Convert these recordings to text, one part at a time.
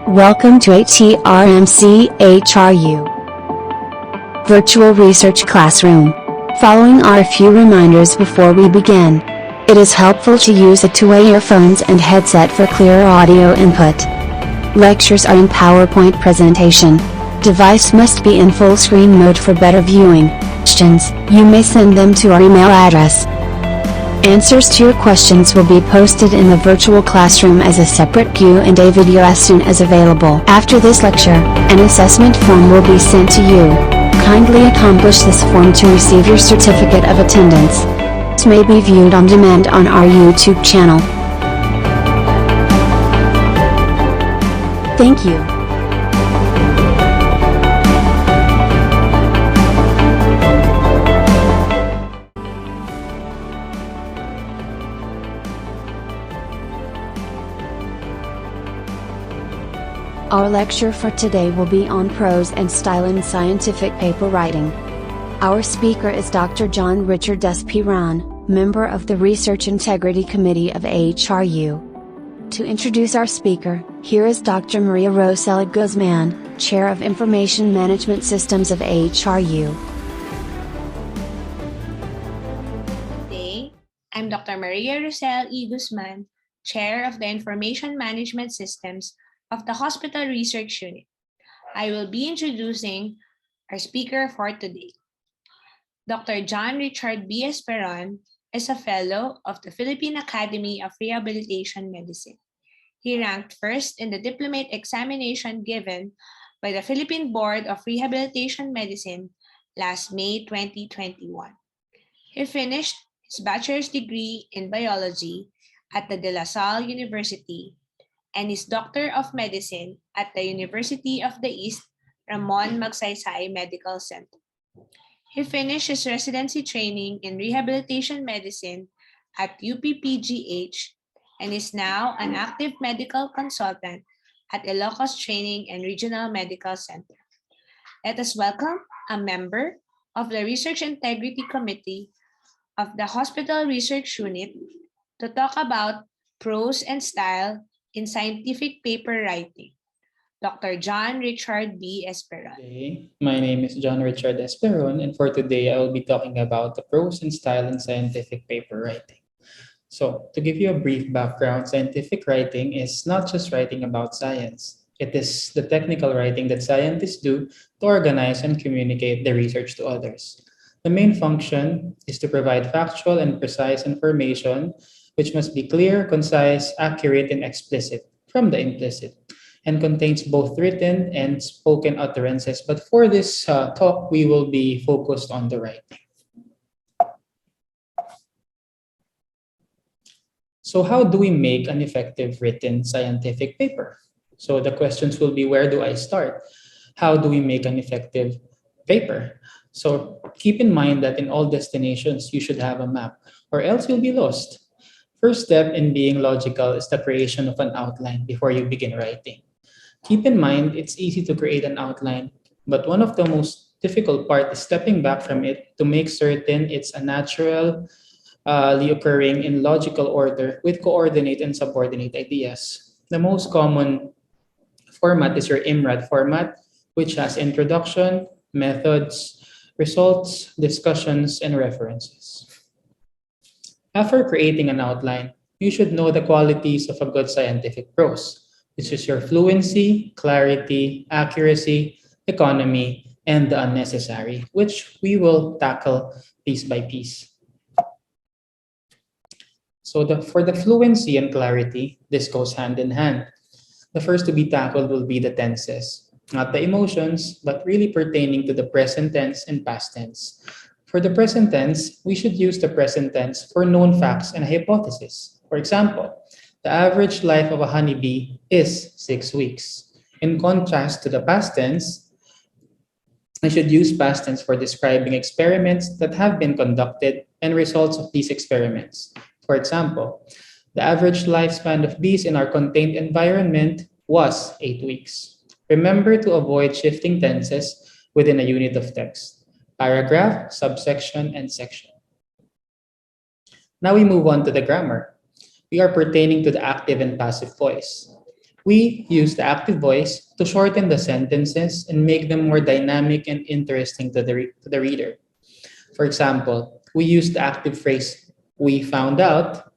Welcome to ITRMC HRU Virtual Research Classroom. Following are a few reminders before we begin. It is helpful to use a two-way earphones and headset for clearer audio input. Lectures are in PowerPoint presentation. Device must be in full screen mode for better viewing. Questions, you may send them to our email address. Answers to your questions will be posted in the virtual classroom as a separate Q&A video as soon as available. After this lecture, an assessment form will be sent to you. Kindly accomplish this form to receive your certificate of attendance. This may be viewed on demand on our YouTube channel. Thank you. Our lecture for today will be on prose and style in scientific paper writing. Our speaker is Dr. John Richard Esperon, member of the Research Integrity Committee of HRU. To introduce our speaker, here is Dr. Maria Rosela Guzman, Chair of Information Management Systems of HRU. Today, I'm Dr. Maria Rosela E. Guzman, Chair of the Information Management Systems of the Hospital Research Unit. I will be introducing our speaker for today. Dr. John Richard B. Esperon is a fellow of the Philippine Academy of Rehabilitation Medicine. He ranked first in the diplomate examination given by the Philippine Board of Rehabilitation Medicine last May 2021. He finished his bachelor's degree in biology at the De La Salle University and his Doctor of Medicine at the University of the East Ramon Magsaysay Medical Center. He finished his residency training in rehabilitation medicine at UPPGH and is now an active medical consultant at Ilocos Training and Regional Medical Center. Let us welcome a member of the Research Integrity Committee of the Hospital Research Unit to talk about prose and style in scientific paper writing. Dr. John Richard B. Esperon. Hey, my name is John Richard Esperon, and for today I will be talking about the prose and style in scientific paper writing. So, to give you a brief background, scientific writing is not just writing about science. It is the technical writing that scientists do to organize and communicate their research to others. The main function is to provide factual and precise information, which must be clear, concise, accurate, and explicit from the implicit, and contains both written and spoken utterances. But for this talk, we will be focused on the writing. So how do we make an effective written scientific paper? So the questions will be, where do I start? How do we make an effective paper? So keep in mind that in all destinations, you should have a map, or else you'll be lost. First step in being logical is the creation of an outline before you begin writing. Keep in mind, it's easy to create an outline, but one of the most difficult part is stepping back from it to make certain it's a naturally occurring in logical order with coordinate and subordinate ideas. The most common format is your IMRAD format, which has introduction, methods, results, discussions, and references. After creating an outline, you should know the qualities of a good scientific prose, which is your fluency, clarity, accuracy, economy, and the unnecessary, which we will tackle piece by piece. So for the fluency and clarity, this goes hand in hand. The first to be tackled will be the tenses, not the emotions, but really pertaining to the present tense and past tense. For the present tense, we should use the present tense for known facts and a hypothesis. For example, the average life of a honeybee is 6 weeks. In contrast to the past tense, I should use past tense for describing experiments that have been conducted and results of these experiments. For example, the average lifespan of bees in our contained environment was 8 weeks. Remember to avoid shifting tenses within a unit of text. Paragraph, subsection, and section. Now we move on to the grammar. We are pertaining to the active and passive voice. We use the active voice to shorten the sentences and make them more dynamic and interesting to to the reader. For example, we use the active phrase, "we found out,"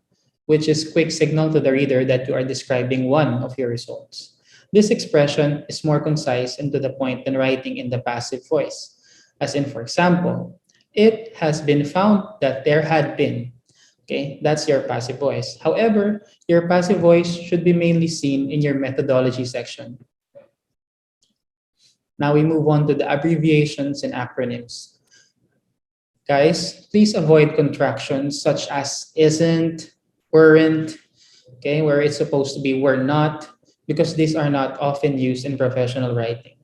which is quick signal to the reader that you are describing one of your results. This expression is more concise and to the point than writing in the passive voice. As in, for example, "it has been found that there had been." Okay, that's your passive voice. However, your passive voice should be mainly seen in your methodology section. Now we move on to the abbreviations and acronyms. Guys, please avoid contractions such as isn't, weren't, okay, where it's supposed to be were not, because these are not often used in professional writing.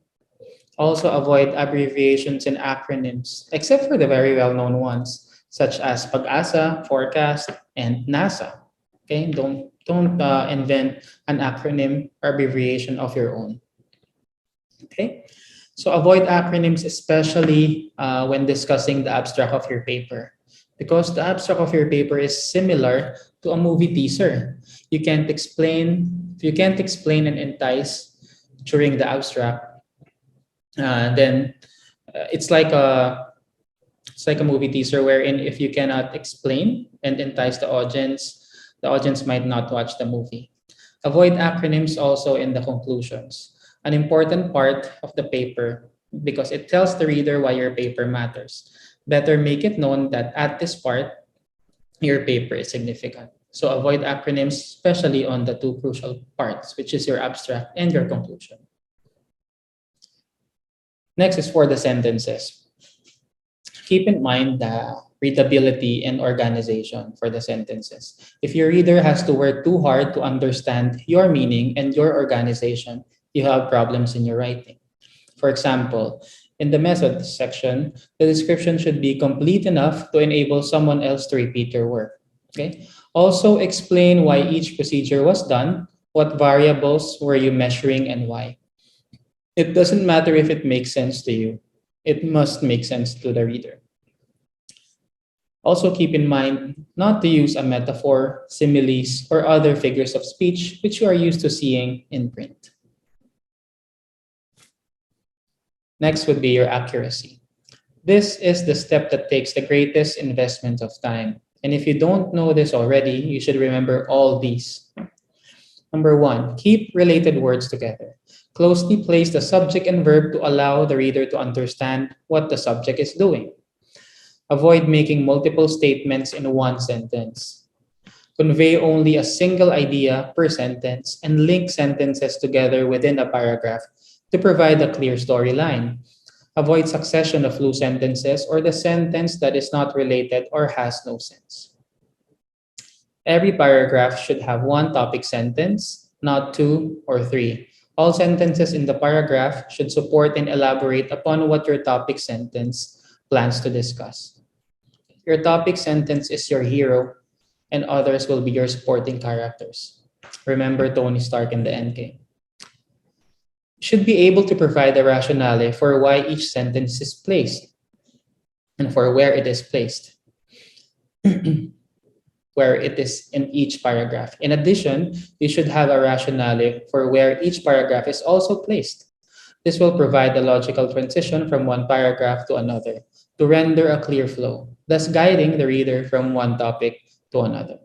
Also avoid abbreviations and acronyms, except for the very well-known ones, such as PAG-ASA, Forecast, and NASA. Okay, don't invent an acronym or abbreviation of your own. Okay, so avoid acronyms, especially when discussing the abstract of your paper, because the abstract of your paper is similar to a movie teaser. You can't explain, if you can't explain and entice during the abstract, then it's like a movie teaser wherein if you cannot explain and entice the audience might not watch the movie. Avoid acronyms also in the conclusions, an important part of the paper because it tells the reader why your paper matters. Better make it known that at this part, your paper is significant. So avoid acronyms, especially on the two crucial parts, which is your abstract and your conclusion. Next is for the sentences. Keep in mind the readability and organization for the sentences. If your reader has to work too hard to understand your meaning and your organization, you have problems in your writing. For example, in the method section, the description should be complete enough to enable someone else to repeat your work. Okay? Also explain why each procedure was done, what variables were you measuring and why. It doesn't matter if it makes sense to you. It must make sense to the reader. Also keep in mind not to use a metaphor, similes, or other figures of speech which you are used to seeing in print. Next would be your accuracy. This is the step that takes the greatest investment of time. And if you don't know this already, you should remember all these. Number one, keep related words together. Closely place the subject and verb to allow the reader to understand what the subject is doing. Avoid making multiple statements in one sentence. Convey only a single idea per sentence and link sentences together within a paragraph to provide a clear storyline. Avoid succession of loose sentences or the sentence that is not related or has no sense. Every paragraph should have one topic sentence, not two or three. All sentences in the paragraph should support and elaborate upon what your topic sentence plans to discuss. Your topic sentence is your hero, and others will be your supporting characters. Remember Tony Stark in the Endgame. Should be able to provide a rationale for why each sentence is placed and for where it is placed, where it is in each paragraph. In addition, you should have a rationale for where each paragraph is also placed. This will provide a logical transition from one paragraph to another to render a clear flow, thus guiding the reader from one topic to another.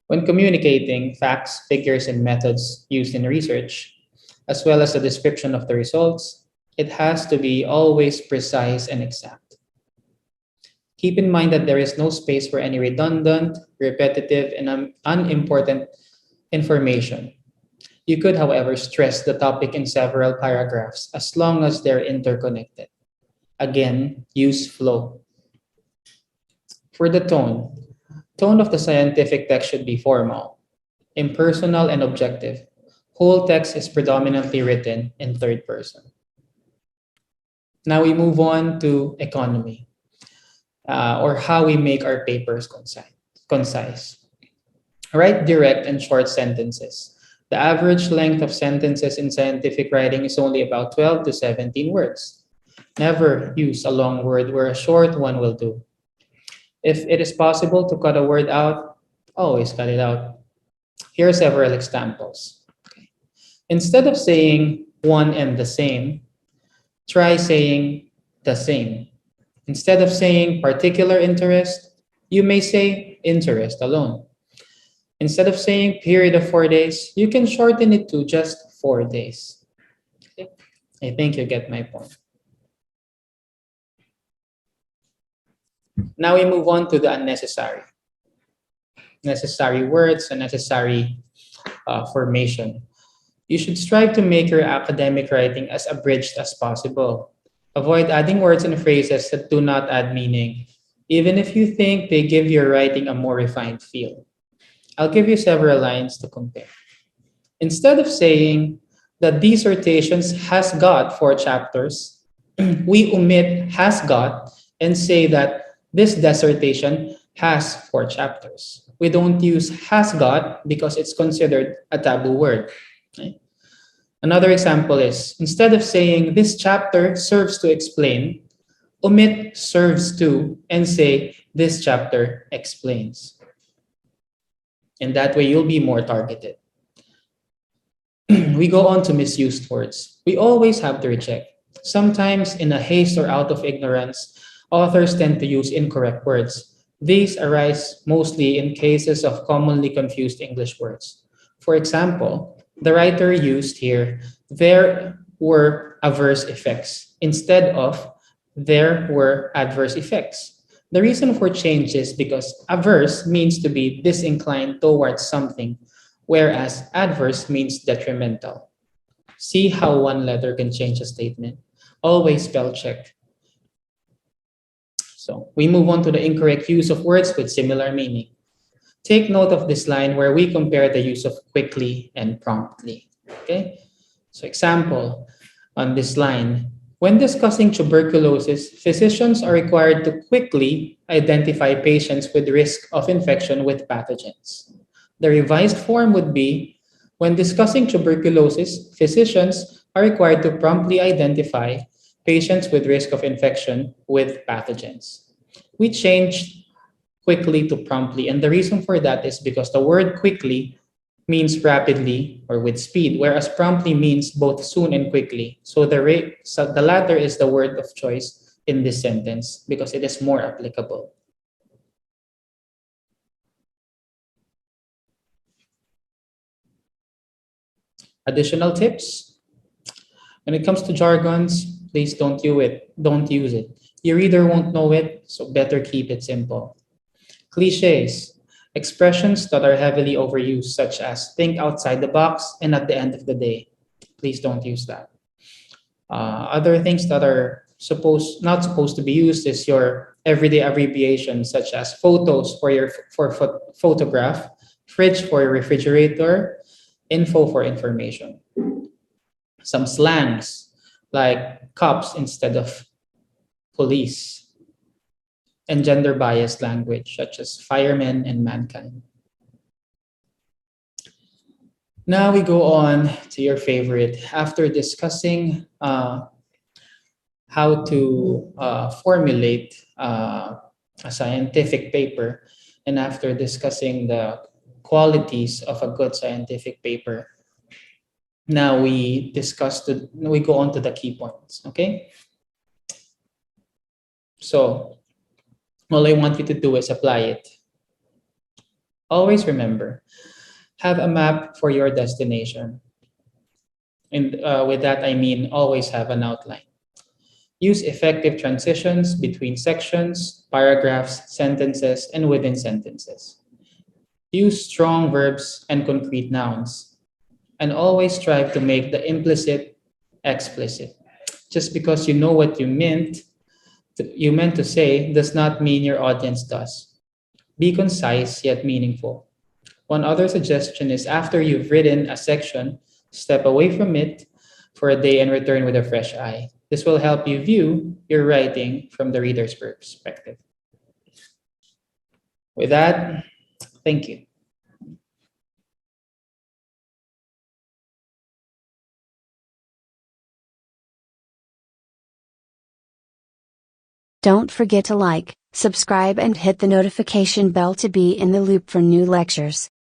When communicating facts, figures, and methods used in research, as well as the description of the results, it has to be always precise and exact. Keep in mind that there is no space for any redundant, repetitive, and unimportant information. You could, however, stress the topic in several paragraphs as long as they're interconnected. Again, use flow. For the tone of the scientific text should be formal, impersonal, and objective. Whole text is predominantly written in third person. Now we move on to economy, or how we make our papers concise. Write direct and short sentences. The average length of sentences in scientific writing is only about 12 to 17 words. Never use a long word where a short one will do. If it is possible to cut a word out, always cut it out. Here are several examples. Instead of saying one and the same, try saying the same. Instead of saying particular interest, you may say interest alone. Instead of saying period of 4 days, you can shorten it to just 4 days. Okay? I think you get my point. Now we move on to the unnecessary. Necessary words, unnecessary formation. You should strive to make your academic writing as abridged as possible. Avoid adding words and phrases that do not add meaning, even if you think they give your writing a more refined feel. I'll give you several lines to compare. Instead of saying the dissertations has got 4 chapters, we omit has got and say that this dissertation has 4 chapters. We don't use has got because it's considered a taboo word. Okay? Another example is, instead of saying this chapter serves to explain, omit serves to and say this chapter explains. And that way you'll be more targeted. We go on to misused words. We always have to recheck. Sometimes in a haste or out of ignorance, authors tend to use incorrect words. These arise mostly in cases of commonly confused English words. For example, the writer used here, there were adverse effects, instead of there were adverse effects. The reason for change is because averse means to be disinclined towards something, whereas adverse means detrimental. See how one letter can change a statement. Always spell check. So we move on to the incorrect use of words with similar meaning. Take note of this line where we compare the use of quickly and promptly. Okay? So example on this line, when discussing tuberculosis, physicians are required to quickly identify patients with risk of infection with pathogens. The revised form would be, when discussing tuberculosis, physicians are required to promptly identify patients with risk of infection with pathogens. We changed quickly to promptly, and the reason for that is because the word quickly means rapidly or with speed, whereas promptly means both soon and quickly. So the latter is the word of choice in this sentence because it is more applicable. Additional tips. When it comes to jargons, please don't use it. Your reader won't know it, so better keep it simple. Cliches. Expressions that are heavily overused, such as think outside the box and at the end of the day. Please don't use that. Other things that are not supposed to be used is your everyday abbreviations, such as photos for photograph, fridge for refrigerator, info for information. Some slangs like cops instead of police, and gender biased language such as firemen and mankind. Now we go on to your favorite. After discussing how to formulate a scientific paper, and after discussing the qualities of a good scientific paper, now we go on to the key points, okay? So all I want you to do is apply it. Always remember, have a map for your destination. And with that, I mean always have an outline. Use effective transitions between sections, paragraphs, sentences, and within sentences. Use strong verbs and concrete nouns. And always strive to make the implicit explicit. Just because you know what you meant to say does not mean your audience does. Be concise yet meaningful. One other suggestion is, after you've written a section, step away from it for a day and return with a fresh eye. This will help you view your writing from the reader's perspective. With that, thank you. Don't forget to like, subscribe and hit the notification bell to be in the loop for new lectures.